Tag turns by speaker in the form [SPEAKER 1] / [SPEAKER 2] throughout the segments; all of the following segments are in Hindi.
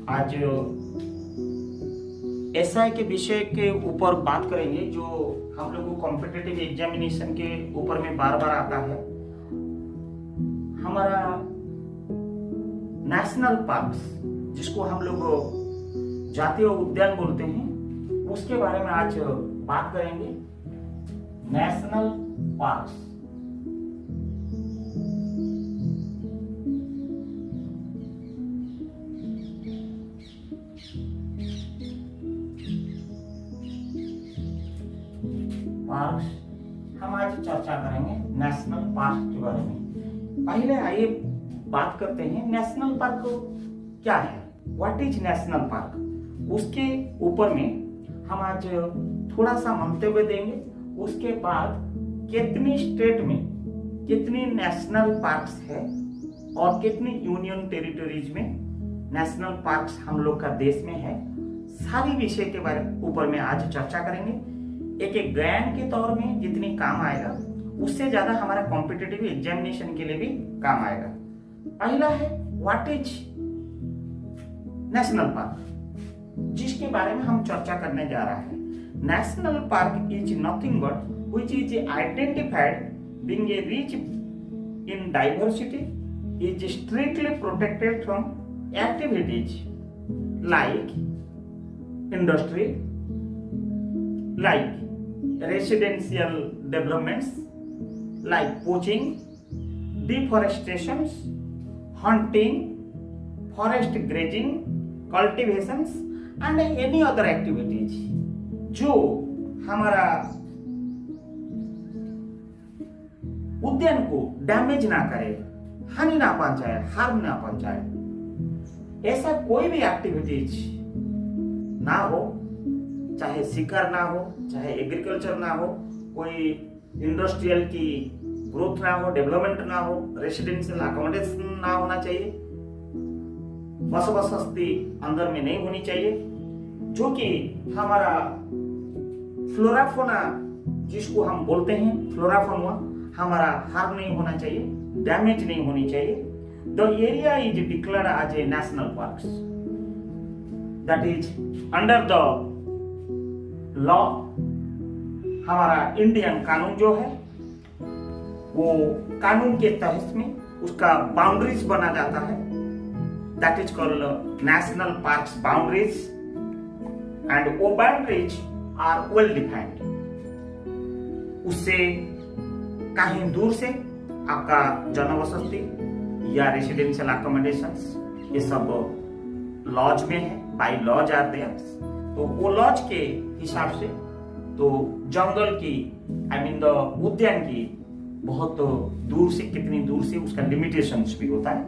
[SPEAKER 1] आज एसआई के विषय के ऊपर बात करेंगे जो हम लोग को कॉम्पिटिटिव एग्जामिनेशन के ऊपर में बार बार आता है। हमारा नेशनल पार्क्स, जिसको हम लोग जातीय उद्यान बोलते हैं, उसके बारे में आज बात करेंगे। नेशनल पार्क्स पार्क्स हम आज चर्चा करेंगे नेशनल पार्क के बारे में। पहले आइए बात करते हैं नेशनल पार्क क्या है, व्हाट इज नेशनल पार्क। उसके ऊपर में हम आज थोड़ा सा मंतव्य देंगे। उसके बाद कितनी स्टेट में कितनी नेशनल पार्क्स है और कितनी यूनियन टेरिटरीज में नेशनल पार्क्स हम लोग का देश में है, सारी विषय के बारे ऊपर में आज चर्चा करेंगे। एक ज्ञान के तौर में जितनी काम आएगा, उससे ज्यादा हमारा कॉम्पिटिटिव एग्जामिनेशन के लिए भी काम आएगा। पहला है व्हाट इज नेशनल पार्क, जिसके बारे में हम चर्चा करने जा रहे हैं। National park is nothing but which is identified being a rich in diversity, is strictly protected from activities like industry, like residential developments, like poaching, deforestations, hunting, forest grazing, cultivations and any other activities जो हमारा उद्यान को डैमेज ना करे, हानि ना पहुंचाए, हार्म ना पहुंचाए, ऐसा कोई भी एक्टिविटीज ना हो, चाहे शिकार ना हो, चाहे एग्रीकल्चर ना हो, कोई इंडस्ट्रियल की ग्रोथ ना हो, डेवलपमेंट ना हो, रेसिडेंशियल अकोमोडेशन ना होना चाहिए, बसती अंदर में नहीं होनी चाहिए, जो कि हमारा फ्लोराफोना जिसको हम बोलते हैं फ्लोराफोना, हमारा हार्म नहीं होना चाहिए, डैमेज नहीं होनी चाहिए। The area is declared as a national park, that is under the law. हमारा इंडियन कानून जो है वो कानून के तहत में उसका बाउंड्रीज बना जाता है, that is called national parks boundaries, and वो बाउंड्रीज आर वेल डिफाइंड। उससे कहीं दूर से आपका जनवसति या रेसिडेंशियल अकोमोडेशंस ये सब लॉज में है, बाय लॉज आर देयर। तो वो लॉज के हिसाब से तो जंगल की द उद्यान की बहुत दूर से, कितनी दूर से उसका लिमिटेशंस भी होता है।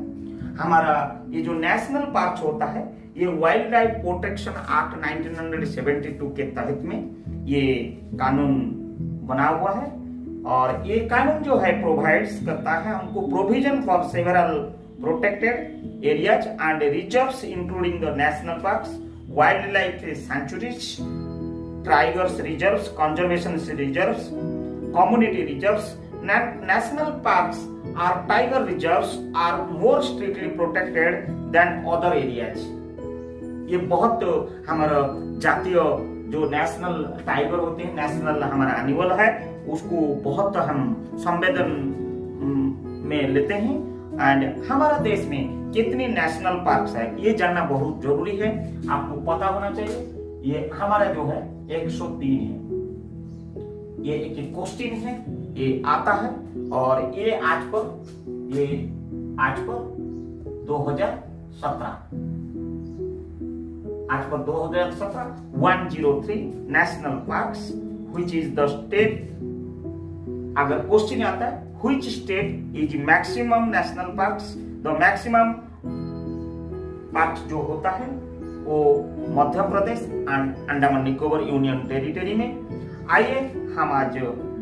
[SPEAKER 1] हमारा ये जो नेशनल पार्क होता है ये वाइल्ड लाइफ प्रोटेक्शन एक्ट 1972 के तहत में ये कानून बना हुआ है, और ये कानून जो है प्रोवाइड्स करता है हमको provision for several protected areas and reserves including the national parks, wildlife sanctuaries, tigers reserves, conservation reserves, community reserves. National parks or tiger reserves are more strictly protected than other areas. ये बहुत हमारा जातीय जो नेशनल टाइगर होते हैं, नेशनल हमारा एनिमल है, उसको बहुत हम संवेदन में लेते हैं। एंड हमारा देश में कितनी नेशनल पार्क्स है ये जानना बहुत जरूरी है, आपको पता होना चाहिए। ये हमारा जो है 103 है, ये एक क्वेश्चन है, ये आता है, और ये आज पर 2017 103 national parks which is the state. अगर क्वेश्चन आता है which state is maximum national parks, the maximum park जो होता है वो Madhya Pradesh and Andaman Nicobar union territory में। आइए हम आज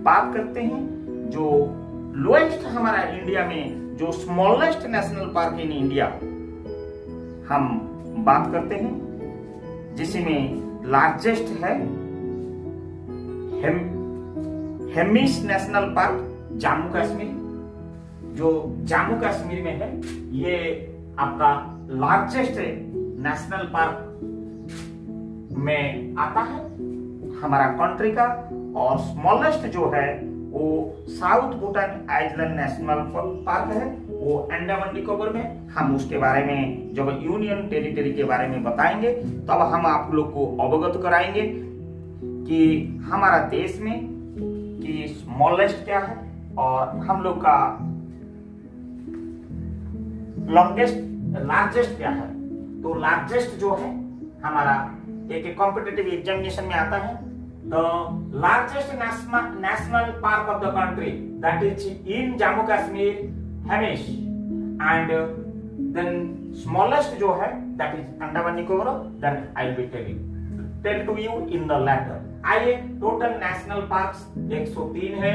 [SPEAKER 1] बात करते हैं जो लोएस्ट हमारा इंडिया में जो smallest national park in India हम बात करते हैं, जिसमें लार्जेस्ट है हेमिस नेशनल पार्क जम्मू कश्मीर। जो जम्मू कश्मीर में है ये आपका लार्जेस्ट नेशनल पार्क में आता है हमारा कंट्री का, और स्मॉलेस्ट जो है वो south Bhutan island national park है, वो अंडमान निकोबार में। हम उसके बारे में जब यूनियन टेरिटरी के बारे में बताएंगे तब हम आप लोग को अवगत कराएंगे कि हमारा देश में कि स्मॉलेस्ट क्या है और हम लोग का लार्जेस्ट क्या है। तो लार्जेस्ट जो है हमारा एक कॉम्पिटिटिव एग्जामिनेशन में आता है, the largest national park of the country, that is in Jammu Kashmir, Hamish, and then smallest जो है that is Andaman Nicobar, then I will tell to you in the latter। आइए, टोटल नेशनल पार्क्स 103 है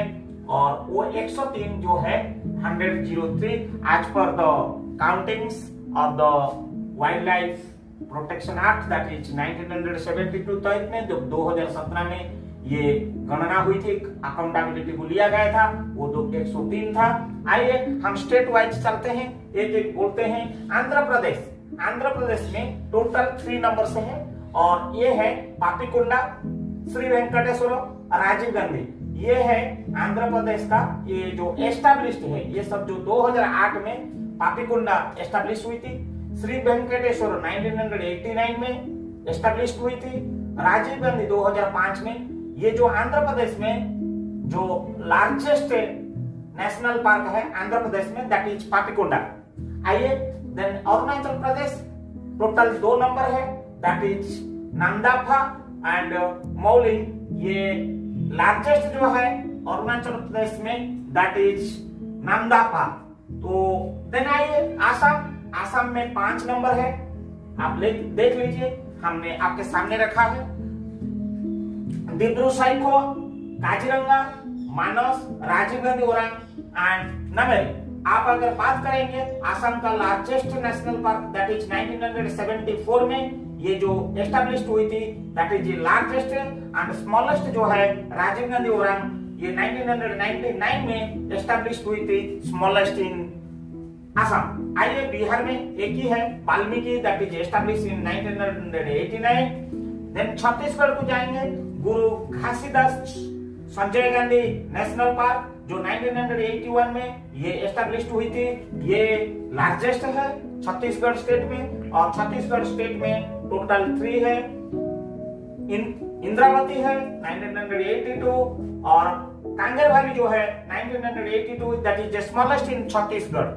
[SPEAKER 1] और वो 103 जो है 103 as per the countings of the wildlife protection act that is 1972 तहत में जब 2017 में ये गणना हुई थी, अकाउंटेबिलिटी को लिया गया था, वो 103 था। आइए हम स्टेट वाइज चलते हैं, एक एक बोलते हैं। आंध्र प्रदेश में टोटल 3 नंबर से है और ये है पापीकोंडा, श्री वेंकटेश्वर, राजीव गांधी। ये है आंध्र प्रदेश का, ये जो एस्टैब्लिश्ड है, ये सब जो 2008 में पापीकोंडा एस्टैब्लिश हुई थी, श्री वेंकटेश्वर 1989 में एस्टैब्लिश हुई थी, राजीव गांधी 2005 में। ये जो आंध्र प्रदेश में जो लार्जेस्ट नेशनल पार्क है आंध्र प्रदेश में, दैट इज पापीकोंडा। आइए, then Arunachal Pradesh total 2 number है, that is Namdapha and Mouling. ये लार्जेस्ट जो है अरुणाचल प्रदेश में, दैट इज नामदफा। तो देन आइए आसाम में 5 नंबर है, आप देख लीजिए, हमने आपके सामने रखा है। दिब्रू-साइखो, काजीरंगा, मानस, राजीव गांधी ओरांग एंड नामेरी। आप अगर बात करेंगे आसाम का largest national park, that is 1974 में ये जो एस्टैब्लिश हुई थी, that is largest and smallest जो है राजीव गांधी ओरांग, ये 1999 में एस्टैब्लिश हुई थी, स्मॉलेस्ट इन असम। आइए, बिहार में एक ही है, Valmiki, that is establish in 1989। Then Chhattisgarh को जाएंगे, गुरु घासीदास संजय गांधी नेशनल पार्क जो 1981 में ये एस्टैब्लिश हुई थी, ये लार्जेस्ट है छत्तीसगढ़ स्टेट में। और छत्तीसगढ़ स्टेट में टोटल 3 है, इंद्रावती है 1982 और कांगेर वैली जो है 1982, दैट इज द स्मॉलेस्ट इन छत्तीसगढ़।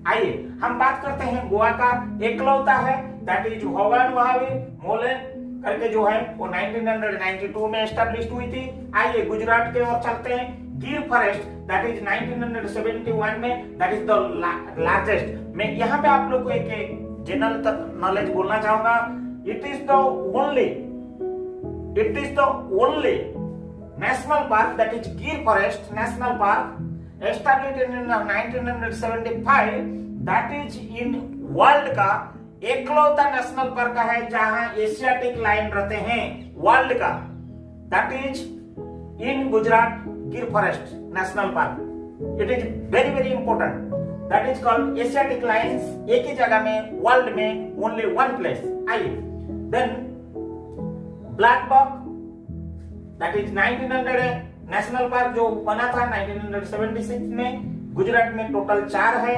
[SPEAKER 1] आइए हम बात करते हैं गोवा का, एकलौता है, दैट इज होगन महावीर मोलेन करके जो है वो 1992 में एस्टैब्लिश हुई थी। आइए गुजरात के ओर चलते हैं, गिर फॉरेस्ट दैट इज 1971 में, दैट इज द लार्जेस्ट। मैं यहाँ पे आप लोग को एक जनरल नॉलेज बोलना चाहूंगा, it is the only national park that is Gir forest national park established in 1975, that is in world का एकलौता नेशनल पार्क है जहां एशियाटिक लायन रहते हैं वर्ल्ड का, that is in Gujarat Gir forest national park. It is very very important, that is called Asiatic lions. एक ही जगह में वर्ल्ड में ओनली 1 प्लेस। आइए, then black buck that is 1900 national park जो बना था 1976 में, गुजरात में टोटल 4 है।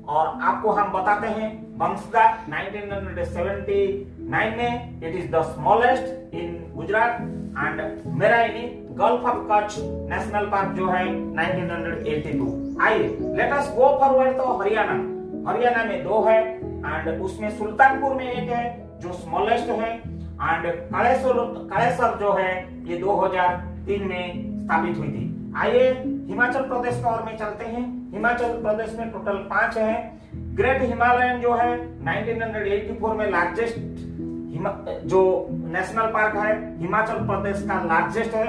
[SPEAKER 1] और आपको हम बताते हैं बंसगा 1979 में, it is the smallest in Gujarat. And marine gulf of Kutch national park जो है 1982। आइए लेट अस गो फॉरवर्ड तो हरियाणा में 2 है एंड उसमें सुल्तानपुर में 1 है जो स्मॉलेस्ट है। एंड कालेश्वर जो है ये 2003 में स्थापित हुई थी। आइए हिमाचल प्रदेश का और में चलते हैं, हिमाचल प्रदेश में टोटल 5 है। ग्रेट हिमालयन जो है 1984 में लार्जेस्ट जो नेशनल पार्क है हिमाचल प्रदेश का लार्जेस्ट है।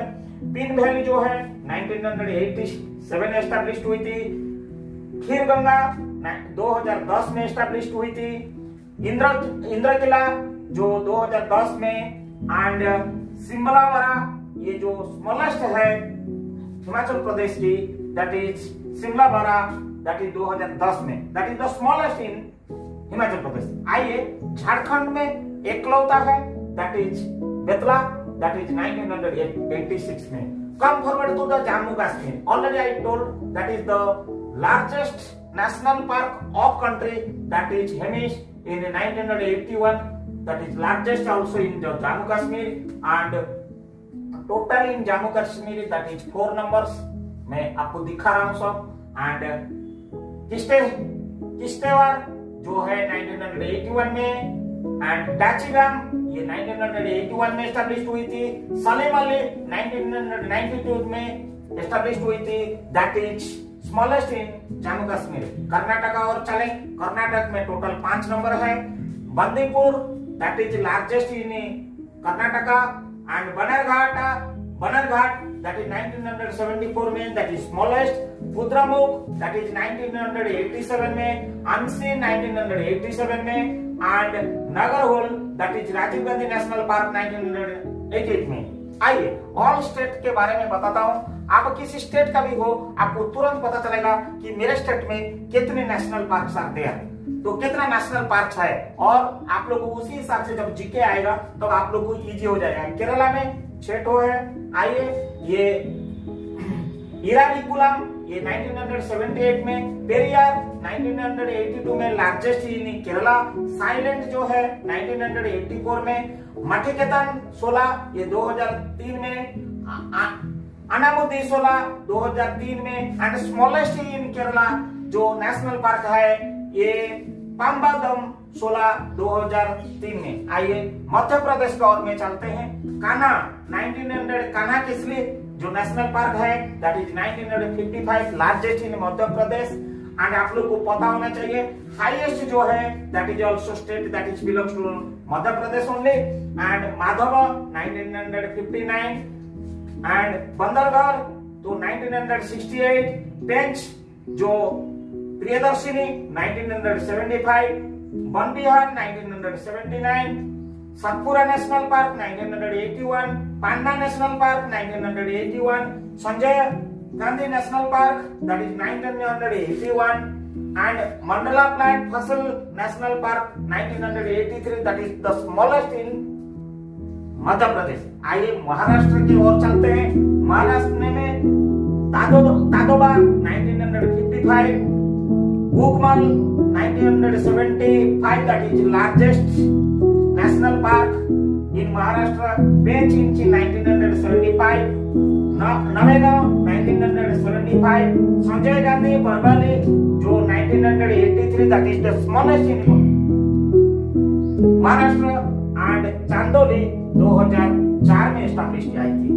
[SPEAKER 1] पिन वैली जो है 1987 एस्टैब्लिश हुई थी। खीर गंगा 2010 में एस्टैब्लिश हुई थी। इंद्र किला जो 2010 में, एंड शिमलावाड़ा ये जो स्मॉलेस्ट है हिमाचल प्रदेश की, that is Simbalbara, that is 2010 में, that is the smallest in Himachal Pradesh. आइए झारखंड में एकलौता है, that is Betla, that is 1986 में। Come forward to the Jammu Kashmir, already I told that is the largest national park of country, that is Hemish in 1981, that is largest also in the Jammu Kashmir, and total in Jammu Kashmir that is 4 numbers मैं आपको दिखा रहा हूँ सब। एंड किश्तवाड़ जो है 1981 में, एंड डाचीगाम ये 1981 में एस्टैब्लिश हुई थी। सलेम अली 1992 में एस्टैब्लिश हुई थी, that is smallest in Jammu Kashmir. Karnataka और चले, कर्नाटक में टोटल 5 नंबर है। Bandipur that is largest in Karnataka, and Bannerghatta that is 1974 में, that is smallest. Kudremukh that is 1987 में, अंसी 1987 में, and Nagarhole that is Rajiv Gandhi national park 1988 में। आइए ऑल स्टेट के बारे में बताता हूँ। आप किसी स्टेट का भी हो, आपको तुरंत पता चलेगा कि मेरे स्टेट में कितने नेशनल पार्क्स आते हैं, तो कितना नेशनल पार्क्स है, और आप लोग को उसी हिसाब से जब जीके आएगा तो आप लोग को इजी हो जाएगा। केरला में 6 ठो है। आइए ये इराविकुलम ये 1978 में, पेरियार 1982 में लार्जेस्ट इन केरला, साइलेंट जो है 1984 में, मठिकेतन 16 ये 2003 में, अनामुदी 16 2003 में, एंड स्मॉलेस्ट इन केरला जो नेशनल पार्क है ये पाम्बादम 16 2003 में। आइए मध्य प्रदेश का और में चलते हैं। कान्हा 1900 कान्हा किस लिए जो नेशनल पार्क है that is 1955 largest in Madhya Pradesh. And आप लोग को पता होना चाहिए हाईएस्ट जो है that is also state that is belongs to Madhya Pradesh only. And Madhav 1959, and Bandhavgarh तो 1968, पेंच जो प्रियदर्शिनी 1975, वन बिहार 1979, सतपुरा नेशनल पार्क 1981, पांडा national park 1981, Sanjay Gandhi national park that is 1981, and Mandla plant fossil national park 1983 that is the smallest in Madhya Pradesh. आइए महाराष्ट्र की ओर चलते हैं। महाराष्ट्र में Tadoba 1955, Gugamal 1975 that is largest national park in Maharashtra, Pench इंची 1975, नवेगांव 1975, संजय गांधी बरवाली जो 1983 that is the smallest in Maharashtra, and Chandoli 2004 में एस्टैब्लिश की आई थी,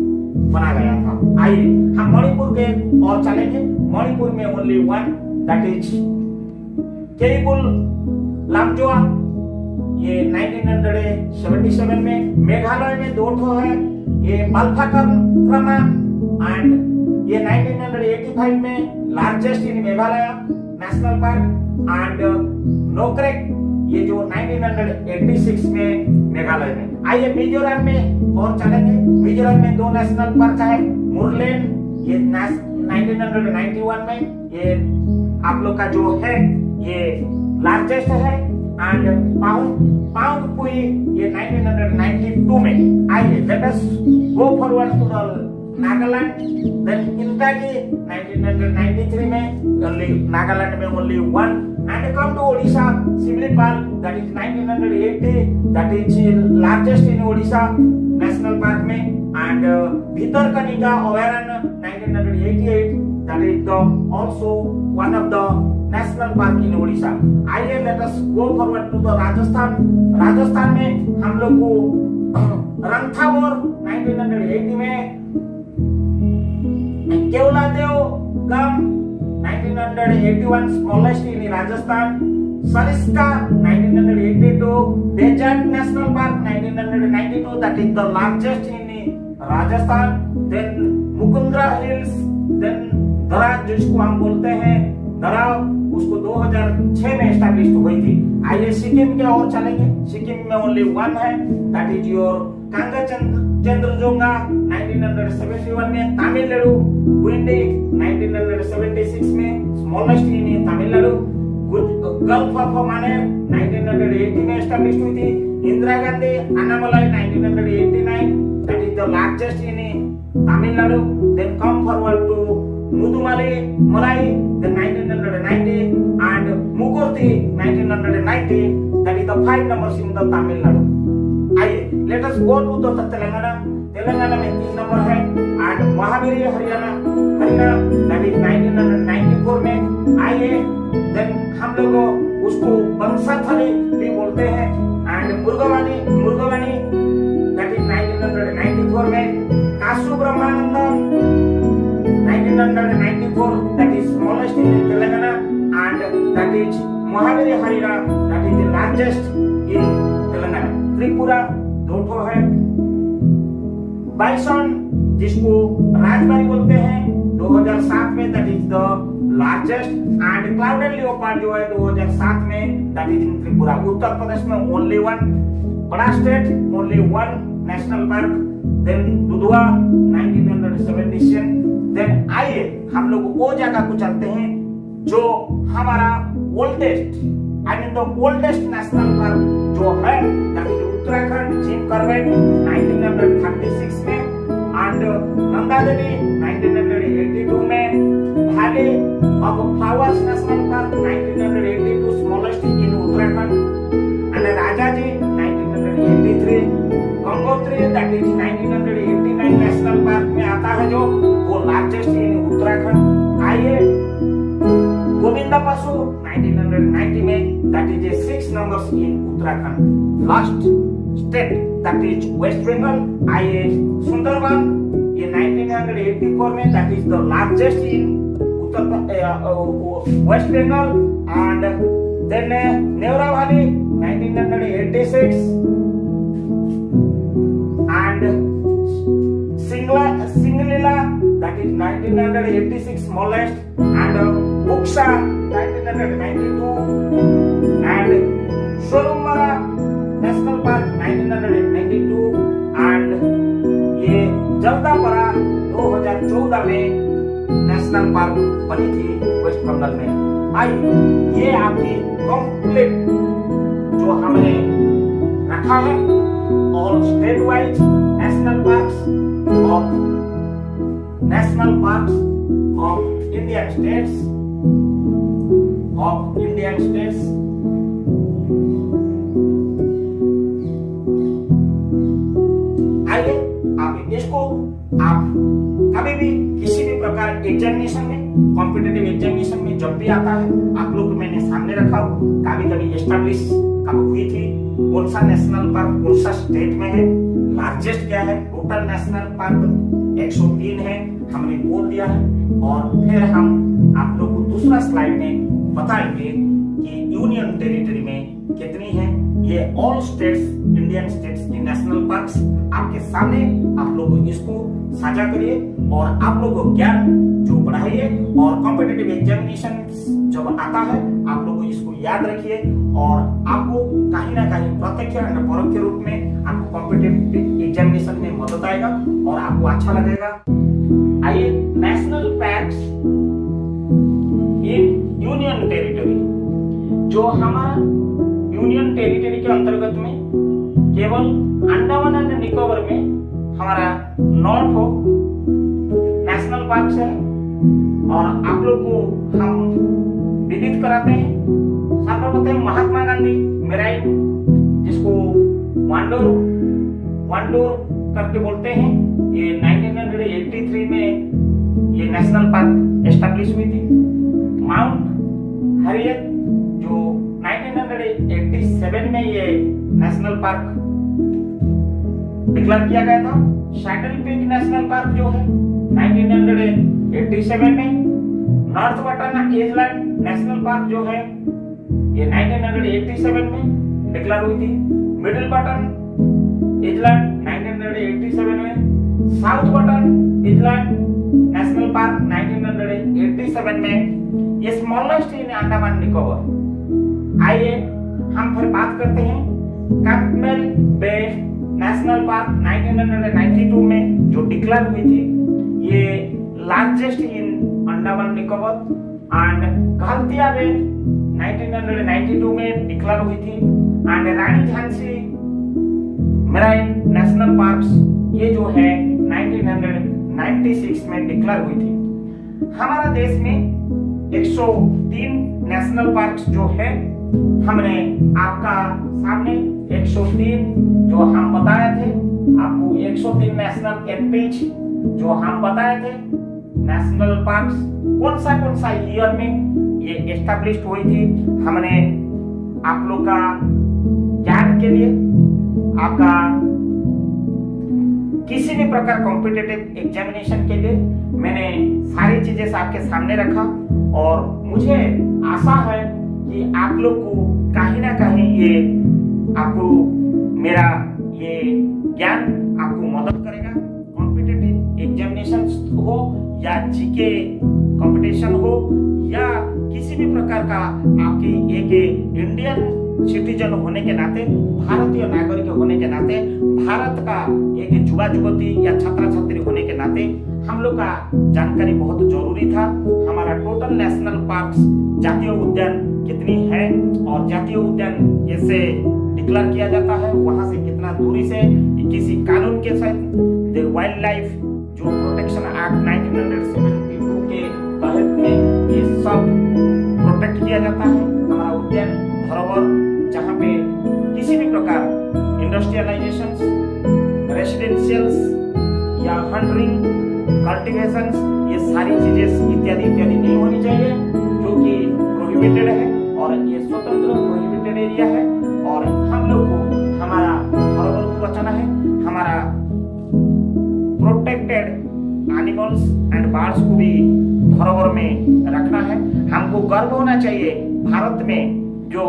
[SPEAKER 1] बना गया था। आइए हम मणिपुर के और चलेंगे। मणिपुर में ओनली 1 दैट इज केबुल लामजोआ ये 1977 में। मेघालय में 2 ठो है, ये अल्फाकर्मा एंड ये 1985 में largest in Meghalaya national park, and Nokrek ये जो 1986 में मेघालय में। आइए मिजोरम में और चलेंगे। मिजोरम में 2 नेशनल पार्क है, मुरलेन ये 1991 में, ये आप लोग का जो है ये लार्जेस्ट है, एंड पाउंगपुई ये 1992 में। आइए let us go forward to the Nagaland, then Intanki 1993 में, ओनली नागालैंड में only 1, and come to Odisha Simlipal that is 1980 that is largest in Odisha national park में, एंड भितरकनिका अभयारण्य 1988 that is the also one of the national park in Odisha. आइए let us go forward to the Rajasthan. Rajasthan में हम लोग को रणथंभौर 1980 में, Keoladeo Ghana 1981 smallest in Rajasthan, Sariska 1982, desert national park 1992 that is the largest in Rajasthan, then Mukundra hills, then Darrah जिसको हम बोलते हैं दराव, उसको 2006 में एस्टैब्लिश हुई थी। आइए सिक्किम के और चलेंगे। सिक्किम में ओनली 1 है दैट इज योर कांगचंद्रजोंगा 1971 में, तमिलनाडु गुंडी 1976 में smallest in Tamil Nadu, gulf of माने 1980 में एस्टैब्लिश हुई थी। Indira Gandhi Annamalai 1989, that is the largest in Tamil Nadu. Then come forward to Mudumali Malai, then 1990, and Mukurthi 1990, that is the 5 numbers in the Tamil Nadu. आइए let us go to the Telangana. Telangana में 3 नंबर है, and Mahavir Haryana that is 1994 में। आइए then हम लोग उसको बंसाथली भी बोलते हैं, and मुर्गवानी that is 1994 में। कासु Brahmanandam 1994, that is smallest in Telangana, and that is Mahavir Haryana, that is the largest in Telangana। Tripura 2 है। बाइसन जिसको राजबारी बोलते हैं 2007 में, that is the largest, and clouded leopard जो है 2007 में, that is in Tripura. Uttar Pradesh में only one, बड़ा state only one national park. Then Dudhwa 1977। Then आइए हम लोग वो जगह को चलते हैं जो हमारा ओल्डेस्ट नेशनल पार्क जो है, that is Uttarakhand Jim Corbett 1936 में, and गंगा देवी 1982 में, valley of flowers national park 1982 smallest in Uttarakhand, and Rajaji 1983, Gangotri that is 1989 national park में आता है जो वो लार्जेस्ट इन उत्तराखंड। आइए गोविंदा पशु 1990 में, that is 6 numbers in Uttarakhand. Last state that is West Bengal. आइए सुंदरबन ये 1984 में, that is the largest in West Bengal, and then Neora valley 1986, and Singalila that is 1986 smallest, and Buxa 1992, and Sorumara National Park 1992, and ये जल्दापरा 2014 में नेशनल पार्क बनी थी वेस्ट बंगाल में। आइए ये आपकी कंप्लीट जो हमने रखा है all state wise national parks of Indian states आइए आप इसको आप कभी भी किसी भी प्रकार एग्जामिनेशन में, कॉम्पिटिटिव एग्जामिनेशन में जब भी आता है, आप लोग मैंने सामने रखा हो, कभी एस्टैब्लिश कब हुई थी, कौन सा नेशनल पार्क कौन सा स्टेट में है, लार्जेस्ट क्या है, टोटल नेशनल पार्क 103 है हमने बोल दिया है। और फिर हम आप लोग को दूसरा स्लाइड में बताएंगे कि यूनियन टेरिटरी में कितनी है। ये ऑल स्टेट्स, इंडियन स्टेट्स की नेशनल पार्क्स आपके सामने, आप लोग इसको साझा करिए और आप लोग ज्ञान जो बढ़ाइए, और कॉम्पिटिटिव एग्जामिनेशन जब आता है आप लोग इसको याद रखिए, और आपको कहीं ना कहीं प्रत्यक्ष या परोक्ष रूप में आपको कॉम्पिटिटिव एग्जामिनेशन में मदद आएगा और आपको अच्छा लगेगा। आइए national parks in union territory, जो हमारा यूनियन टेरिटरी के अंतर्गत में केवल अंडमान एंड निकोबार में हमारा नॉर्थ हो नेशनल पार्क है, और आप लोग को हम विदित कराते हैं। सर्वप्रथम महात्मा गांधी मेराइन, जिसको वांडोर करके बोलते हैं, ये 1983 में ये नेशनल पार्क एस्टैब्लिश हुई थी। माउंट हैरियट जो 1987 में ये नेशनल पार्क डिक्लेयर किया गया था। सैडल पीक नेशनल पार्क जो है 1987 में। North button island national park जो है ये 1987 में डिक्लेयर हुई थी। मिडिल बटन आइलैंड 1987 में। South button island national park 1987 में। ये स्मॉलेस्ट इन अंडमान निकोबार। आइए हम फिर बात करते हैं कैंपबेल बे नेशनल पार्क 1992 में जो डिक्लेयर हुई थी। ये largest in Andaman Nicobar, and गलतिया बे 1992 में डिक्लेयर हुई थी and Rani Jhansi marine national parks ये जो है 1996 में डिक्लेयर हुई थी। हमारा देश में 103 नेशनल पार्क्स जो है हमने आपका सामने 103 जो हम बताए थे आपको 103 नेशनल एनपीच जो हम बताए थे नेशनल पार्क्स कौन सा ईयर में ये एस्टैब्लिश्ड हुई थी। हमने आप लोग का ज्ञान के लिए आपका किसी भी प्रकार कॉम्पिटिटिव एग्जामिनेशन के लिए मैंने सारी चीजें आपके सामने रखा और मुझे आशा है कि आप लोग को कहीं ना कहीं ये आपको मेरा ये ज्ञान आपको मदद करेगा। कॉम्पिटिटिव एग्जामिनेशन हो या जीके कंपटीशन हो या किसी भी प्रकार का आपकी एक इंडियन सिटीजन होने के नाते भारतीय नागरिक होने के नाते भारत का एक युवा युवती या छात्र छात्री होने के नाते हम लोग का जानकारी बहुत जरूरी था। हमारा टोटल नेशनल पार्क्स जातीय उद्यान कितनी है और जातीय उद्यान कैसे डिक्लेयर किया जाता है वहां से कितना दूरी से किसी कानून के साथ वाइल्ड लाइफ जो प्रोटेक्शन एक्ट 1972 के तहत में ये सब प्रोटेक्ट किया जाता है। हमारा उद्यान धरोहर जहाँ पे किसी भी प्रकार इंडस्ट्रियलाइजेशंस रेसिडेंशियल्स या हंटिंग कल्टीवेशंस ये सारी चीजें इत्यादि नहीं होनी चाहिए जो कि प्रोहिबिटेड है और ये स्वतंत्र प्रोहिबिटेड एरिया है और हम लोग को हमारा धरोहर को बचाना है। हमारा प्रोटेक्टेड एनिमल्स एंड बर्ड्स को भी धरोहर में रखना है। हमको गर्व होना चाहिए भारत में जो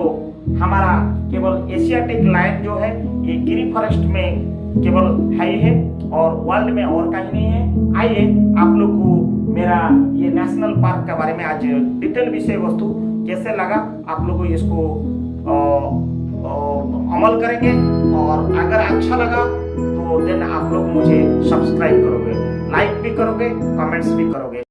[SPEAKER 1] हमारा केवल एशियाटिक लायन जो है ये गिरी फॉरेस्ट में केवल है ही है और वर्ल्ड में और कहीं नहीं है। आइए आप लोग को मेरा ये नेशनल पार्क के बारे में आज डिटेल विषय वस्तु कैसे लगा आप लोग इसको अमल करेंगे और अगर अच्छा लगा तो देन आप लोग मुझे सब्सक्राइब करोगे, लाइक भी करोगे, कमेंट्स भी करोगे।